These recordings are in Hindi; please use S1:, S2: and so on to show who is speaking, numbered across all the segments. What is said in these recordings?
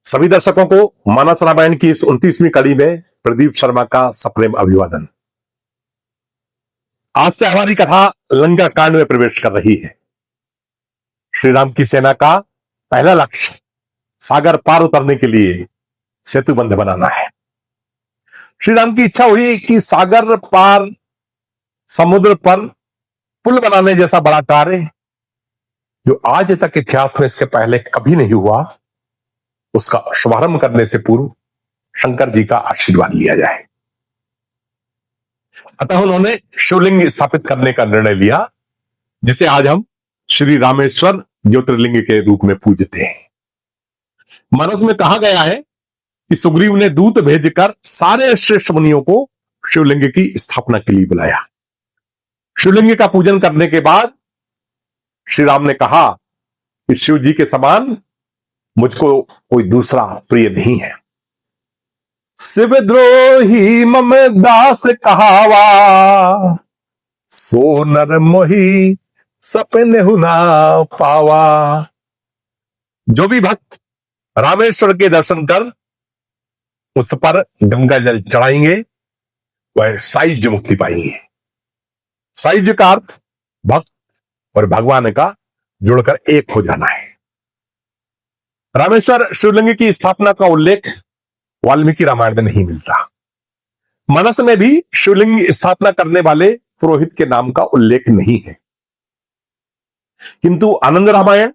S1: सभी दर्शकों को मानस रामायण की इस 29वीं कड़ी में प्रदीप शर्मा का सप्रेम अभिवादन। आज से हमारी कथा लंका कांड में प्रवेश कर रही है। श्री राम की सेना का पहला लक्ष्य सागर पार उतरने के लिए सेतु बंध बनाना है। श्री राम की इच्छा हुई कि सागर पार समुद्र पर पुल बनाने जैसा बड़ा कार्य जो आज तक इतिहास में इसके पहले कभी नहीं हुआ, उसका शुभारंभ करने से पूर्व शंकर जी का आशीर्वाद लिया जाए। अतः उन्होंने शिवलिंग स्थापित करने का निर्णय लिया, जिसे आज हम श्री रामेश्वर ज्योतिर्लिंग के रूप में पूजते हैं। मानस में कहा गया है कि सुग्रीव ने दूत भेजकर सारे श्रेष्ठ मुनियों को शिवलिंग की स्थापना के लिए बुलाया। शिवलिंग का पूजन करने के बाद श्री राम ने कहा कि शिव जी के समान मुझको कोई दूसरा प्रिय नहीं है। शिव द्रोही मम दास कहावा, सो नर मोही सपने हुना पावा। जो भी भक्त रामेश्वर के दर्शन कर उस पर गंगा जल चढ़ाएंगे वह सायुज्य मुक्ति पाएंगे। सायुज्य का अर्थ भक्त और भगवान का जुड़कर एक हो जाना है। रामेश्वर शिवलिंग की स्थापना का उल्लेख वाल्मीकि रामायण में नहीं मिलता। मानस में भी शिवलिंग स्थापना करने वाले पुरोहित के नाम का उल्लेख नहीं है, किंतु आनंद रामायण,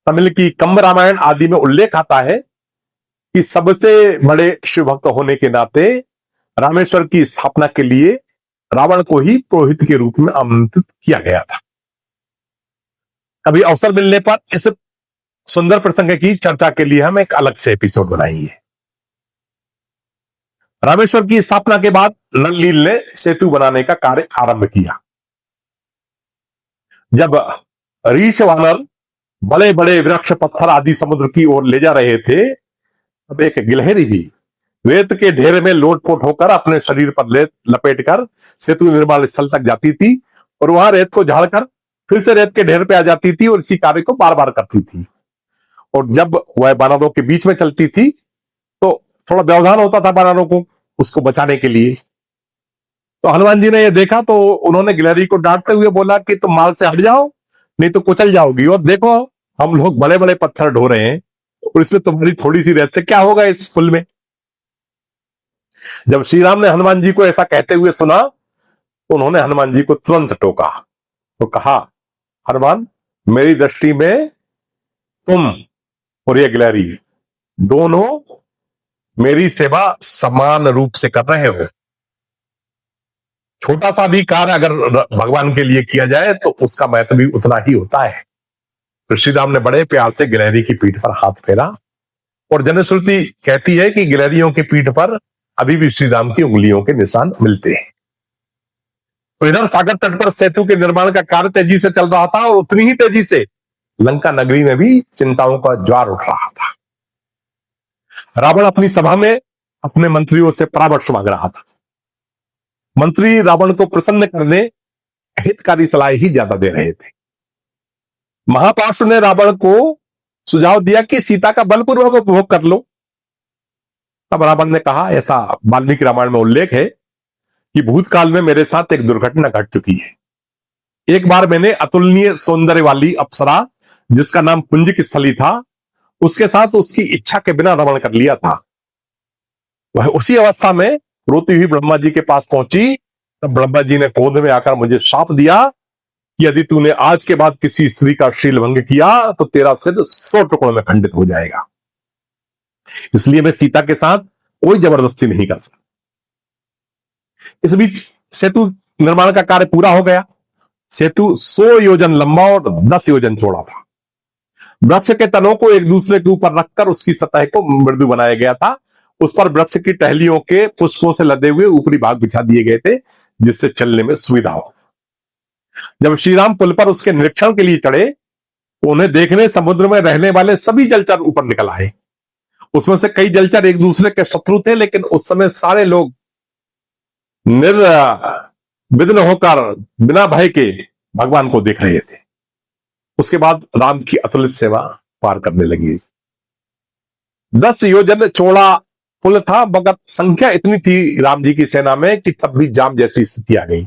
S1: तमिल की कंब रामायण आदि में उल्लेख आता है कि सबसे बड़े शिव भक्त होने के नाते रामेश्वर की स्थापना के लिए रावण को ही पुरोहित के रूप में आमंत्रित किया गया था। कभी अवसर मिलने पर इस सुंदर प्रसंग की चर्चा के लिए हम एक अलग से एपिसोड बनाएंगे। रामेश्वर की स्थापना के बाद नलनील ने सेतु बनाने का कार्य आरंभ किया। जब ऋष वानर बड़े बड़े वृक्ष पत्थर आदि समुद्र की ओर ले जा रहे थे, तब एक गिलहरी भी रेत के ढेर में लोटपोट होकर अपने शरीर पर लपेटकर सेतु निर्माण स्थल तक जाती थी और वहां रेत को झाड़कर फिर से रेत के ढेर पे आ जाती थी और इसी कार्य को बार बार करती थी। और जब वह बानरों के बीच में चलती थी तो थोड़ा व्यवधान होता था बानरों को उसको बचाने के लिए। तो हनुमान जी ने यह देखा तो उन्होंने गिलहरी को डांटते हुए बोला कि तुम मार्ग से हट जाओ, नहीं तो कुचल जाओगी। और देखो हम लोग बड़े बड़े पत्थर ढो रहे हैं और इसमें तुम्हारी थोड़ी सी रेत से क्या होगा इस पुल में। जब श्री राम ने हनुमान जी को ऐसा कहते हुए सुना तो उन्होंने हनुमान जी को तुरंत टोका तो कहा, हनुमान, मेरी दृष्टि में तुम और ये गिलहरी दोनों मेरी सेवा समान रूप से कर रहे हो। छोटा सा भी कार्य अगर भगवान के लिए किया जाए तो उसका महत्व भी उतना ही होता है। तो श्री राम ने बड़े प्यार से गिलहरी की पीठ पर हाथ फेरा और जनश्रुति कहती है कि गिलहरियों की पीठ पर अभी भी श्री राम की उंगलियों के निशान मिलते हैं। तो इधर सागर तट पर सेतु के निर्माण का कार्य तेजी से चल रहा था और उतनी ही तेजी से लंका नगरी में भी चिंताओं का ज्वार उठ रहा था। रावण अपनी सभा में अपने मंत्रियों से परामर्श मांग रहा था। मंत्री रावण को प्रसन्न करने हितकारी सलाह ही ज्यादा दे रहे थे। महापार्षद ने रावण को सुझाव दिया कि सीता का बलपूर्वक उपभोग कर लो। तब रावण ने कहा, ऐसा वाल्मीकि रामायण में उल्लेख है कि भूतकाल में मेरे साथ एक दुर्घटना घट चुकी है। एक बार मैंने अतुलनीय सौंदर्य वाली अप्सरा जिसका नाम पुंजिक स्थली था, उसके साथ उसकी इच्छा के बिना रमण कर लिया था। वह उसी अवस्था में रोती हुई ब्रह्मा जी के पास पहुंची। तब ब्रह्मा जी ने क्रोध में आकर मुझे शाप दिया कि यदि तूने आज के बाद किसी स्त्री का शील भंग किया तो तेरा सिर 100 टुकड़ों में खंडित हो जाएगा। इसलिए मैं सीता के साथ कोई जबरदस्ती नहीं कर सकता। इस बीच सेतु निर्माण का कार्य पूरा हो गया। सेतु 100 योजन लंबा और 10 योजन चौड़ा था। वृक्ष के तनों को एक दूसरे के ऊपर रखकर उसकी सतह को मृदु बनाया गया था। उस पर वृक्ष की टहलियों के पुष्पों से लदे हुए ऊपरी भाग बिछा दिए गए थे, जिससे चलने में सुविधा हो। जब श्री राम पुल पर उसके निरीक्षण के लिए चढ़े तो उन्हें देखने समुद्र में रहने वाले सभी जलचर ऊपर निकल आए। उसमें से कई जलचर एक दूसरे के शत्रु थे, लेकिन उस समय सारे लोग निर्विघ्न होकर बिना भय के भगवान को देख रहे थे। उसके बाद राम की अतुलित सेवा पार करने लगी। 10 योजन चौड़ा पुल था, मगर संख्या इतनी थी राम जी की सेना में कि तब भी जाम जैसी स्थिति आ गई।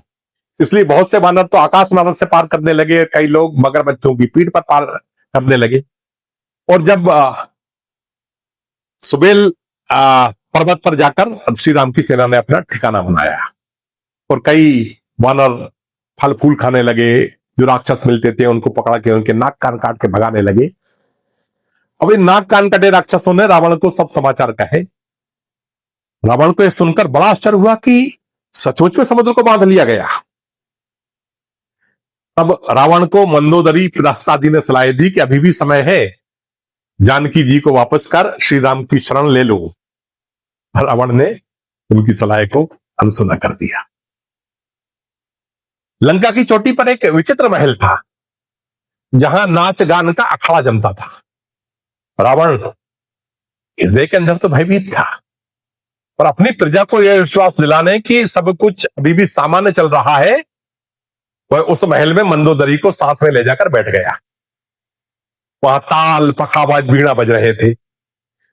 S1: इसलिए बहुत से वानर तो आकाश मार्ग से पार करने लगे, कई लोग मगरमच्छों की पीठ पर पार करने लगे। और जब सुबेल पर्वत पर जाकर श्री राम की सेना ने अपना ठिकाना बनाया और कई वानर फल फूल खाने लगे, जो राक्षस मिलते थे उनको पकड़ा के उनके नाक कान काट के भगाने लगे। अब इन नाक कान कटे राक्षसों ने रावण को सब समाचार कहे। रावण को यह सुनकर बड़ा आश्चर्य हुआ कि सचमुच में समुद्र को बांध लिया गया। तब रावण को मंदोदरी प्रहस्तादि ने सलाह दी कि अभी भी समय है, जानकी जी को वापस कर श्री राम की शरण ले लो। रावण ने उनकी सलाह को अनसुना कर दिया। लंका की चोटी पर एक विचित्र महल था, जहां नाच गान का अखाड़ा जमता था। रावण हृदय के अंदर तो भयभीत था, पर अपनी प्रजा को यह विश्वास दिलाने कि सब कुछ अभी भी सामान्य चल रहा है, वह उस महल में मंदोदरी को साथ में ले जाकर बैठ गया। वहां ताल पखावाज बीड़ा बज रहे थे,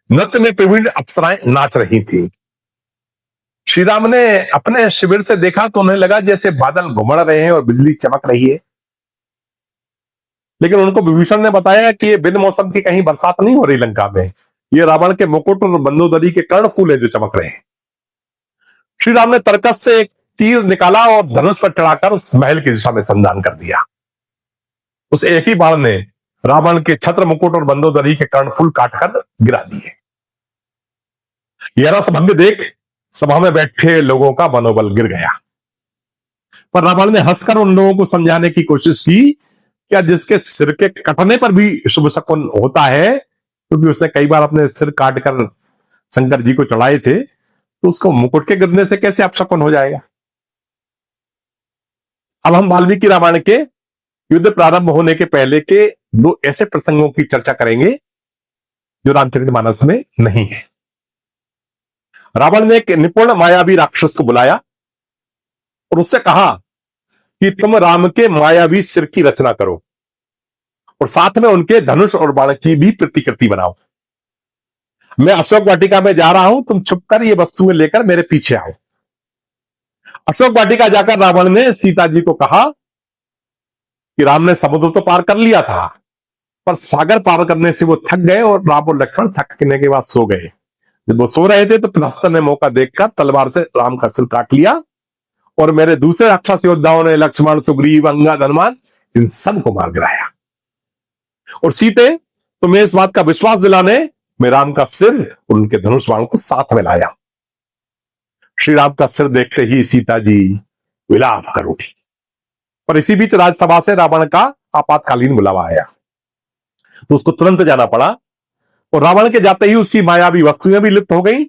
S1: नृत्य में प्रवीण अप्सराएं नाच रही थी। श्री राम ने अपने शिविर से देखा तो उन्हें लगा जैसे बादल घुमड़ रहे हैं और बिजली चमक रही है। लेकिन उनको विभीषण ने बताया कि ये बिन मौसम की कहीं बरसात नहीं हो रही लंका में, ये रावण के मुकुट और मंदोदरी के कर्णफूल है जो चमक रहे हैं। श्री राम ने तरकस से एक तीर निकाला और धनुष पर चढ़ाकर उस महल की दिशा में संधान कर दिया। उस एक ही बाण ने रावण के छत्र मुकुट और मंदोदरी के कर्णफूल काटकर गिरा दिए। यह रसभंग देख सभा में बैठे लोगों का मनोबल गिर गया, पर रावण ने हंसकर उन लोगों को समझाने की कोशिश की, क्या जिसके सिर के कटने पर भी शुभ शकुन होता है, क्योंकि उसने कई बार अपने सिर काटकर शंकर जी को चढ़ाए थे, तो उसको मुकुट के गिरने से कैसे अपशकुन हो जाएगा। अब हम वाल्मीकि रामायण के युद्ध प्रारंभ होने के पहले के 2 ऐसे प्रसंगों की चर्चा करेंगे जो रामचरितमानस में नहीं है। रावण ने एक निपुण मायावी राक्षस को बुलाया और उससे कहा कि तुम राम के मायावी सिर की रचना करो और साथ में उनके धनुष और बाण की भी प्रतिकृति बनाओ। मैं अशोक वाटिका में जा रहा हूं, तुम छुपकर ये वस्तुएं लेकर मेरे पीछे आओ। अशोक वाटिका जाकर रावण ने सीता जी को कहा कि राम ने समुद्र तो पार कर लिया था, पर सागर पार करने से वो थक गए और राम और लक्ष्मण थकने के बाद सो गए। जब वो सो रहे थे तो प्रहस्त ने मौका देखकर तलवार से राम का सिर काट लिया और मेरे दूसरे राक्षस योद्धाओं ने लक्ष्मण, सुग्रीव, अंगद, हनुमान इन सबको मार गिराया। और सीते तुम्हें इस बात का विश्वास दिलाने मैं राम का सिर और उनके धनुष बाण को साथ में लाया। श्री राम का सिर देखते ही सीता जी विलाप कर उठी, पर इसी बीच राजसभा से रावण का आपातकालीन बुलावा आया, तो उसको तुरंत जाना पड़ा और रावण के जाते ही उसकी मायावी वस्तुएं भी लिप्त हो गई,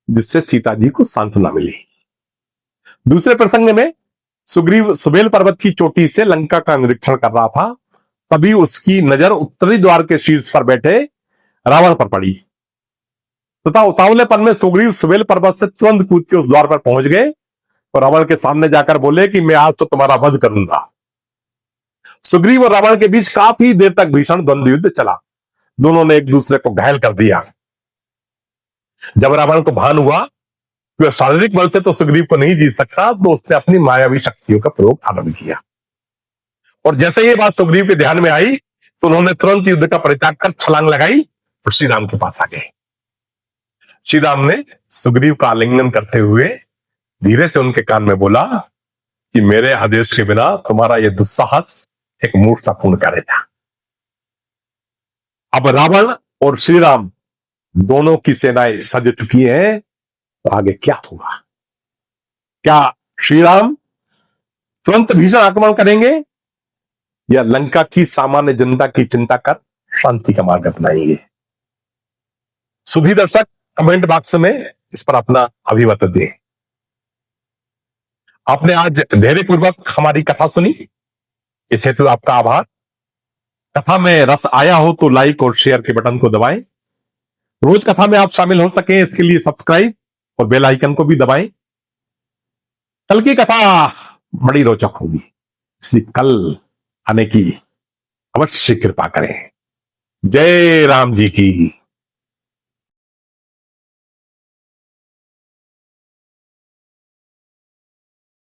S1: जिससे सीता जी को सांत्वना मिली। दूसरे प्रसंग में सुग्रीव सुबेल पर्वत की चोटी से लंका का निरीक्षण कर रहा था, तभी उसकी नजर उत्तरी द्वार के शीर्ष पर बैठे रावण पर पड़ी तथा उतावलेपन में सुग्रीव सुबेल पर्वत से तुरंत कूद के उस द्वार पर पहुंच गए और रावण के सामने जाकर बोले कि मैं आज तो तुम्हारा वध करूंगा। सुग्रीव और रावण के बीच काफी देर तक भीषण द्वंद्व युद्ध चला। दोनों ने एक दूसरे को घायल कर दिया। जब रावण को भान हुआ कि वह शारीरिक बल से तो सुग्रीव को नहीं जीत सकता, तो उसने अपनी मायावी शक्तियों का प्रयोग आरंभ किया। और जैसे ये बात सुग्रीव के ध्यान में आई तो उन्होंने तुरंत युद्ध का परित्याग कर छलांग लगाई और श्री राम के पास आ गए। श्री राम ने सुग्रीव का आलिंगन करते हुए धीरे से उनके कान में बोला कि मेरे आदेश के बिना तुम्हारा यह दुस्साहस एक मूर्खतापूर्ण कार्य था। अब रावण और श्री राम दोनों की सेनाएं सज चुकी हैं, तो आगे क्या होगा? क्या श्री राम तुरंत भीषण आक्रमण करेंगे या लंका की सामान्य जनता की चिंता कर शांति का मार्ग अपनाएंगे? सुधी दर्शक कमेंट बॉक्स में इस पर अपना अभिमत दें। आपने आज धैर्यपूर्वक हमारी कथा सुनी, इस हेतु आपका आभार। कथा में रस आया हो तो लाइक और शेयर के बटन को दबाएं। रोज कथा में आप शामिल हो सकें, इसके लिए सब्सक्राइब और बेल आइकन को भी दबाएं। कल की कथा बड़ी रोचक होगी, इसलिए कल आने की अवश्य कृपा करें। जय राम जी की।